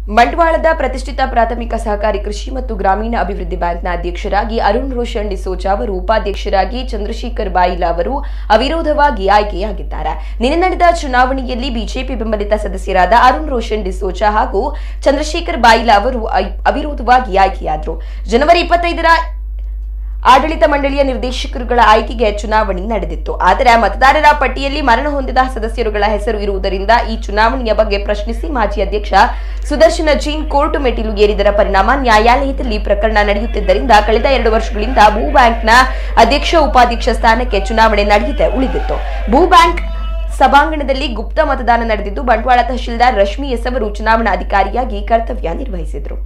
ಬಂಟ್ವಾಳದ ಪ್ರತಿಷ್ಠಿತ ಪ್ರಾಥಮಿಕ ಸಹಕಾರಿ ಕೃಷಿ ಮತ್ತು ಗ್ರಾಮೀಣ ಅಭಿವೃದ್ಧಿ ಬ್ಯಾಂಕ್ನ ಅಧ್ಯಕ್ಷರಾಗಿ ಅರುಣ್ ರೋಷನ್ ಡಿಸೋಜಾ ಅವರು, ಉಪಾಧ್ಯಕ್ಷರಾಗಿ ಚಂದ್ರಶೇಖರ್ ಬಾಯಿಲಾ ಅವರು ಅವಿರೋಧವಾಗಿ ಆಯ್ಕೆಯಾಗಿದ್ದಾರೆ. ನಿನ್ನೆ ನಡೆದ ಚುನಾವಣೆಯಲ್ಲಿ ಬಿಜೆಪಿ ಬೆಂಬಲಿತ ಸದಸ್ಯರಾದ ಅರುಣ್ ರೋಷನ್ ಡಿಸೋಜಾ ಹಾಗೂ ಚಂದ್ರಶೇಖರ್ ಬಾಯಿಲಾ ಅವರು ಅವಿರೋಧವಾಗಿ ಆಯ್ಕೆಯಾದರು. ಜನವರಿ 25ರ ಆಡಳಿತ ಮಂಡಳಿಯ ನಿರ್ದೇಶಕರುಗಳ ಆಯ್ಕೆಗೆ ಚುನಾವಣೆ ನಡೆದಿತ್ತು. ಆದರೆ ಮತದಾರರ ಪಟ್ಟಿಯಲ್ಲಿ ಮರಣ ಹೊಂದಿದ ಸದಸ್ಯರುಗಳ ಹೆಸರು ಇರುವುದರಿಂದ ಈ ಚುನಾವಣೆಯ ಬಗ್ಗೆ ಪ್ರಶ್ನಿಸಿ ಮಾಜಿ ಅಧ್ಯಕ್ಷ ಸುದರ್ಶನ ಜೈನ್ ಕೋರ್ಟ್ ಮೆಟ್ಟಿಲು ಏರಿದರ ಪರಿಣಾಮ ನ್ಯಾಯಾಲಯದಲ್ಲಿ ಪ್ರಕರಣ ನಡೆಯುತ್ತಿದ್ದರಿಂದ ಕಳೆದ 2 ವರ್ಷಗಳಿಂದ ಭೂ ಬ್ಯಾಂಕ್ನ ಅಧ್ಯಕ್ಷ ಉಪಾಧ್ಯಕ್ಷ ಸ್ಥಾನಕ್ಕೆ ಚುನಾವಣೆ ನಡೆಯದೆ ಉಳಿದಿತ್ತು. ಭೂ ಬ್ಯಾಂಕ್ ಸಭಾಂಗಣದಲ್ಲಿ ಗುಪ್ತ ಮತದಾನ ನಡೆದಿದ್ದು, ಬಂಟ್ವಾಳ ತಹಶೀಲ್ದಾರ್ ರಶ್ಮಿ ಎಸ್ ಅವರು ಚುನಾವಣಾ ಅಧಿಕಾರಿಯಾಗಿ ಕರ್ತವ್ಯ ನಿರ್ವಹಿಸಿದರು.